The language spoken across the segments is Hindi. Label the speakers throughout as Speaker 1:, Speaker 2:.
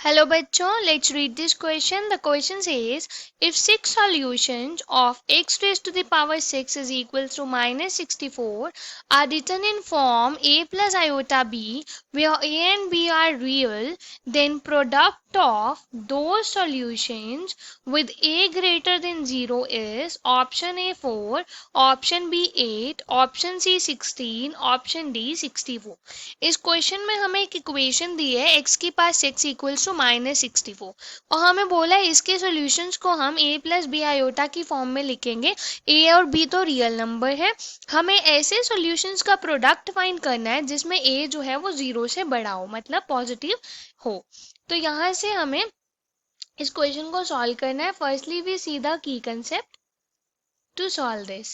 Speaker 1: Hello बच्चों, let's read this question. The question says, if 6 solutions of x raised to the power 6 is equal to minus 64 are written in form a plus iota b, where a and b are real, then product of those solutions with a greater than 0 is option A 4, option B 8, option C 16, option D 64. इस क्वेश्चन में हमें एक इक्वेशन दी है x की पास 6 इक्वल्स टू माइनस 64 और हमें बोला है इसके सॉल्यूशंस को हम a प्लस बी आयोटा की फॉर्म में लिखेंगे। a और b तो रियल नंबर है, हमें ऐसे सॉल्यूशंस का प्रोडक्ट फाइंड करना है जिसमें a जो है वो 0 से बड़ा हो, मतलब पॉजिटिव हो। तो यहाँ से हमें इस क्वेश्चन को सॉल्व करना है। Firstly we see the key concept to solve this.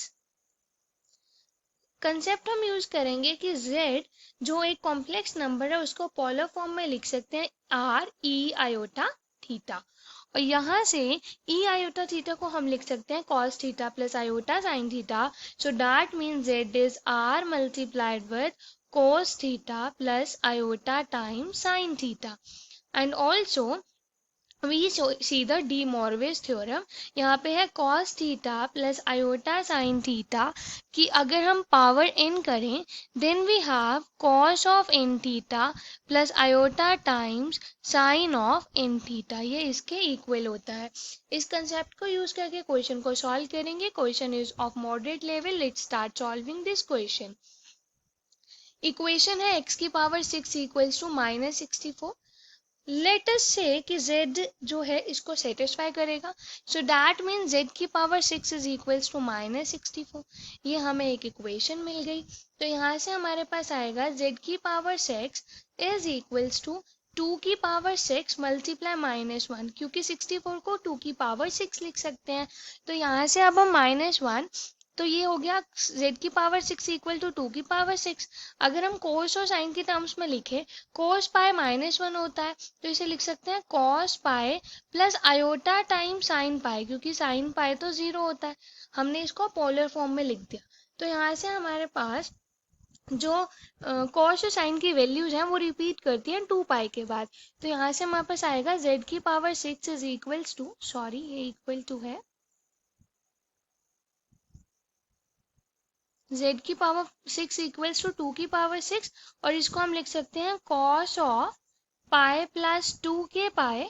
Speaker 1: Concept हम यूज करेंगे कि z जो एक कॉम्प्लेक्स नंबर है उसको पोलर फॉर्म में लिख सकते हैं आर ई आयोटा थीटा, और यहाँ से ई आयोटा थीटा को हम लिख सकते हैं cos theta plus iota sine theta. So that means z is r multiplied with cos theta plus iota time sine theta. And also we see the de Moivre's theorem। यहाँ पे है cos theta plus iota sine theta कि अगर हम पावर n करें then we have cos of n theta plus iota times sign of n theta, ये इसके इक्वल होता है। इस कंसेप्ट को यूज करके क्वेश्चन को सॉल्व करेंगे। Question is of moderate level. Let's start solving this question. Equation है x की power 6 equals to minus 64। Let us say कि z जो है इसको सेटिस्फाई करेगा। सो दैट मीन z की power 6 is equals to minus 64। ये हमें एक इक्वेशन मिल गई। तो यहाँ से हमारे पास आएगा z की पावर 6 इज इक्वल्स टू 2 की पावर 6 मल्टीप्लाई माइनस 1, क्योंकि 64 को 2 की पावर 6 लिख सकते हैं। तो यहाँ से अब हम माइनस 1, तो ये हो गया z की पावर 6 इक्वल टू 2 की पावर 6। अगर हम कोस और साइन की टर्म्स में लिखे, कोस पाई माइनस 1 होता है तो इसे लिख सकते हैं cos pi plus iota time sine pi, क्योंकि साइन पाई तो 0 होता है। हमने इसको पोलर फॉर्म में लिख दिया। तो यहाँ से हमारे पास जो कॉस और साइन की वैल्यूज हैं वो रिपीट करती हैं 2 पाई के बाद। तो यहाँ से हमारे पास आएगा z की power 6 is equals to, sorry ये इक्वल टू है z की पावर 6 इक्वल्स टू 2 की पावर 6, और इसको हम लिख सकते हैं cos ऑफ पाई प्लस 2 के pi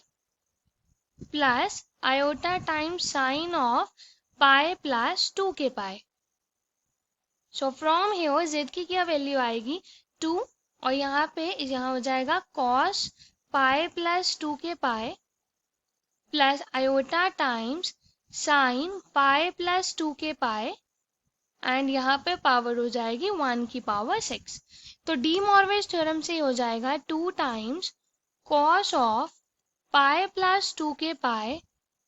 Speaker 1: plus iota times sign of pi plus 2 के पाई। सो फ्रॉम हियर z की क्या वैल्यू आएगी 2, और यहाँ पे यहाँ हो जाएगा cos पाई प्लस 2 के pi plus iota times sine pi plus 2 के पाई, एंड यहाँ पे पावर हो जाएगी 1 की पावर 6। तो डी मॉर्वेज थ्योरम से हो जाएगा 2 times cos of pi plus 2 के पाई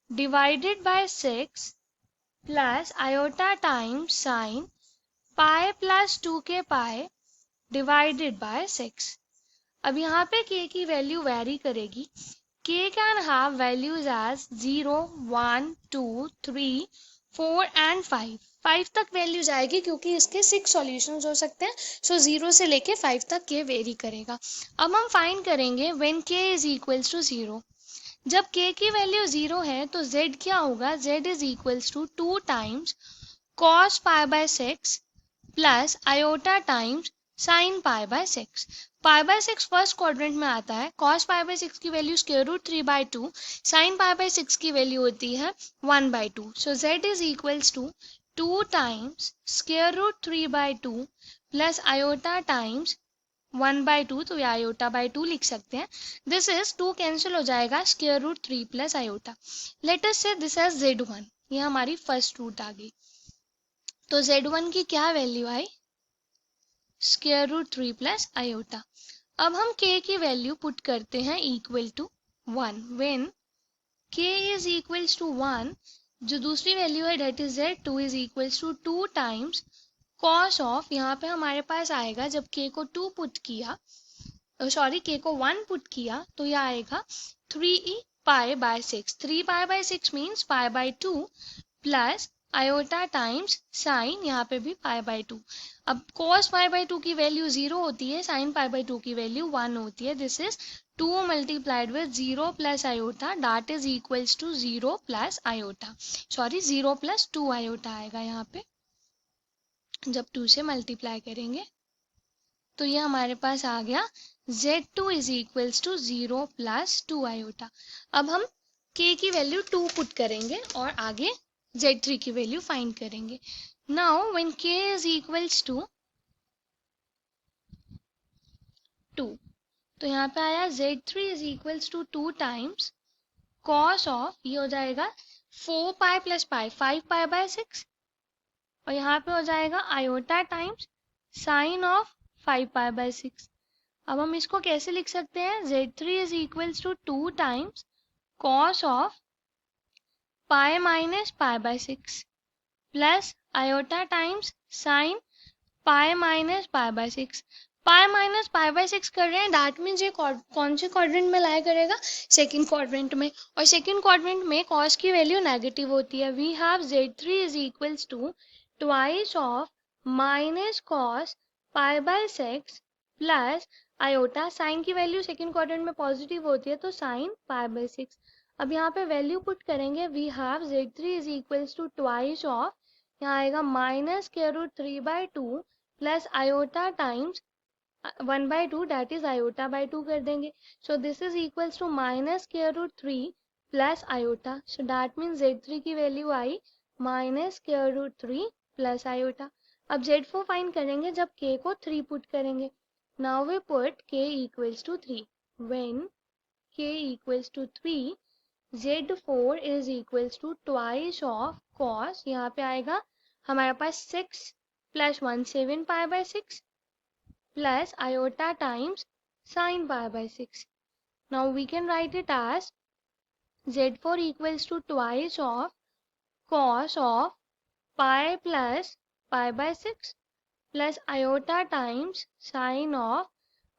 Speaker 1: divided by 6 plus iota times sine pi plus 2 के पाई डिवाइडेड बाय 6। अब यहाँ पे k की वैल्यू वेरी करेगी। k can have values as 0, 1, 2, 3, 4 and 5 तक वैल्यूज आएगी, क्योंकि इसके 6 सॉल्यूशंस हो सकते हैं। सो 0 से लेके 5 तक k वेरी करेगा। अब हम फाइंड करेंगे when k is equals to 0। जब k की वैल्यू 0 है तो z क्या होगा, z is equals to 2 times cos pi by 6 plus iota times sine pi by 6। Pi by 6 first quadrant में आता है। cos पाई बाय 6 की value square root 3/2, sine pi by 6 की वैल्यू होती है 1/2। So z is equals to 2 times square root 3/2 plus iota times 1/2, तो ये आयोटा बाय 2 लिख सकते हैं। दिस इज 2 कैंसिल हो जाएगा, square root 3 plus iota. Let us say this as z1, ये हमारी फर्स्ट रूट आ गई। तो z1 की क्या वैल्यू आई, स्क्वायर रूट 3 प्लस आयोटा। अब हम k की वैल्यू पुट करते हैं equal to 1 when k is equals to 1। जो दूसरी वैल्यू है that is z2 is equals to 2 times cos of, यहाँ पे हमारे पास आएगा जब k को 2 पुट किया, सॉरी k को 1 पुट किया तो यह आएगा 3 pi by 6। 3 pi by 6 means pi by 2 plus iota times sign, यहाँ पे भी पाई बाय 2। अब cos पाई बाय 2 की वैल्यू 0 होती है, साइन पाई बाय 2 की वैल्यू 1 होती है। This is 2 multiplied with 0 plus iota that is equals to 0 plus iota, sorry 0 plus 2 iota आएगा यहाँ पे जब 2 से मल्टीप्लाई करेंगे। तो ये हमारे पास आ गया Z2 is equals to 0 plus 2 iota। अब हम K की वैल्यू 2 पुट करेंगे और आगे Z3 की वैल्यू फाइंड करेंगे। Now when K is equals to 2, तो यहाँ पे आया Z3 is equals to 2 times cos of, ये हो जाएगा 4 pi plus pi 5 pi by 6, और यहाँ पे हो जाएगा iota times sign of 5 pi by 6। अब हम इसको कैसे लिख सकते हैं, Z3 is equals to 2 times cos of pi minus pi by 6 plus iota times sine pi minus pi by 6। Pi minus pi by 6 कर रहे हैं, दैट मीन्स ये कौन से क्वाड्रेंट में लाया करेगा, सेकंड क्वाड्रेंट में, और सेकंड क्वाड्रेंट में कॉस की वैल्यू नेगेटिव होती है। We have Z3 is equals to twice of minus cos pi by 6 plus iota, sine की वैल्यू सेकंड क्वाड्रेंट में पॉजिटिव होती है तो साइन पाई बाय 6। अब यहाँ पे वैल्यू पुट करेंगे, we have Z3 is equals to twice of, यहाँ आएगा minus square root 3/2 plus iota times 1/2 that is iota by 2 कर देंगे। So this is equals to minus square root 3 plus iota. So that means Z3 की वैल्यू आई minus square root 3 plus iota। अब Z4 फाइंड करेंगे जब K को 3 पुट करेंगे। Now we put K equals to 3. When K equals to 3, Z4 is equals to twice of cos, यहाँ पे आएगा हमारे पास 6 plus 1 7 pi by 6 plus iota times sin pi by 6. Now we can write it as Z4 equals to twice of cos of pi plus pi by 6 plus iota times sin of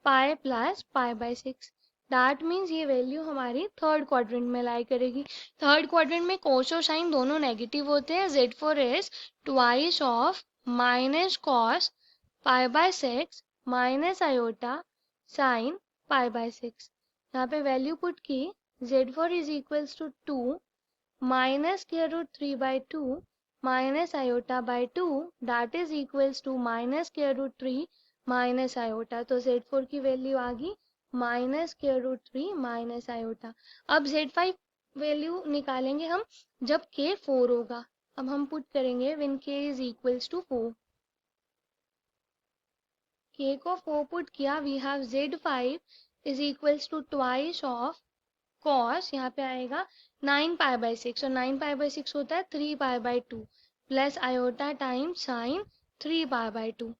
Speaker 1: pi plus pi by 6। That means ये वैल्यू हमारी थर्ड क्वाड्रेंट में लाई करेगी। थर्ड क्वाड्रेंट में कोस और साइन दोनों नेगेटिव होते हैं। Z4 is twice of minus cos pi by 6 minus iota sine pi by 6। यहाँ पे वैल्यू पुट की, Z4 is equals to 2 minus square root 3/2 minus iota by 2 that is equals to minus square root 3 minus iota. तो Z4 की वैल्यू आ गई minus square root 3 minus iota. अब Z5 वैल्यू निकालेंगे हम जब K 4 होगा। अब हम पुट करेंगे when K is equals to 4। K को 4 पुट किया, we have Z5 is equals to twice of cos, यहाँ पे आएगा 9 पाई बाय 6 और 9 पाई बाय 6 होता है 3 pi by 2 plus iota time sine 3 pi by 2।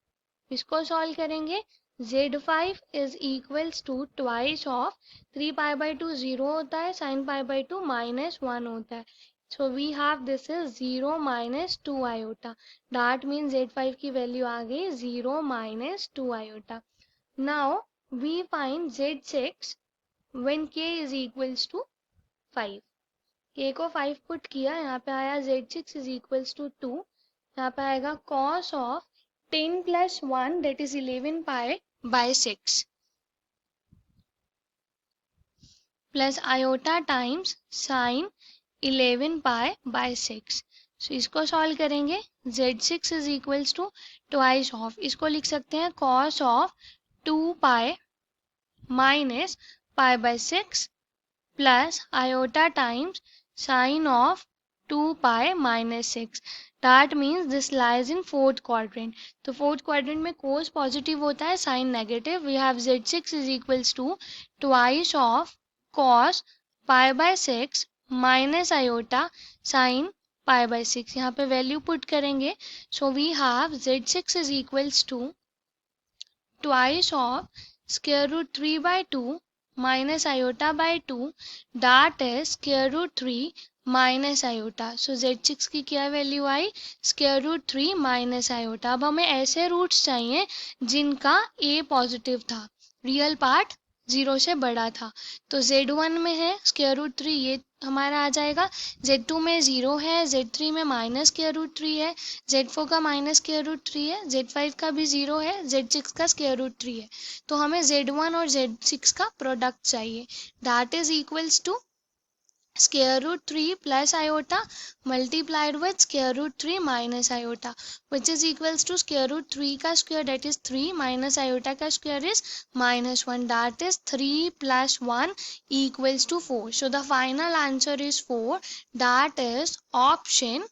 Speaker 1: इसको सॉल्व करेंगे, Z5 is equals to twice of 3 pi by 2 0 होता है, साइन पाई बाय 2 -1 होता है। So we have this is 0 minus 2 iota. That means Z5 की वैल्यू आ गई 0 minus 2 iota. Now we find Z6 when K is equals to 5. K को 5 पुट किया, यहाँ पे आया Z6 is equals to 2. यहाँ पे आएगा cos of 10 plus 1 that is 11 pi by 6 plus iota times sin 11 pi by 6। So इसको सॉल्व करेंगे, Z6 is equals to twice of, इसको लिख सकते हैं cos of 2 pi minus pi by 6 plus iota times sin of 2 pi minus 6। That means this lies in fourth quadrant। तो fourth quadrant में cos पॉजिटिव होता है, sin negative. We have Z6 is equals to twice of cos pi by 6 minus iota sine pi by 6। यहाँ पे वैल्यू पुट करेंगे, so we have Z6 is equals to twice of square root 3/2 minus iota by 2 that is square root 3 minus iota. So Z6 की क्या वैल्यू आई, स्क्वायर रूट 3 माइनस आयोटा। अब हमें ऐसे रूट्स चाहिए जिनका A पॉजिटिव था, रियल पार्ट 0 से बड़ा था। तो Z1 में है √3, ये हमारा आ जाएगा। Z2 में 0 है, Z3 में -√3 है, Z4 का -√3 है, Z5 का भी 0 है, Z6 का √3 है। तो हमें Z1 और Z6 का प्रोडक्ट चाहिए। That is equals to √3 plus iota multiplied with √3 minus iota, which is equals to √3 का square, that is 3, minus iota का square is -1, that is 3 plus 1 equals to 4. So the final answer is 4, that is option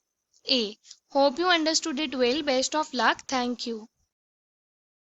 Speaker 1: A. Hope you understood it well. Best of luck. Thank you.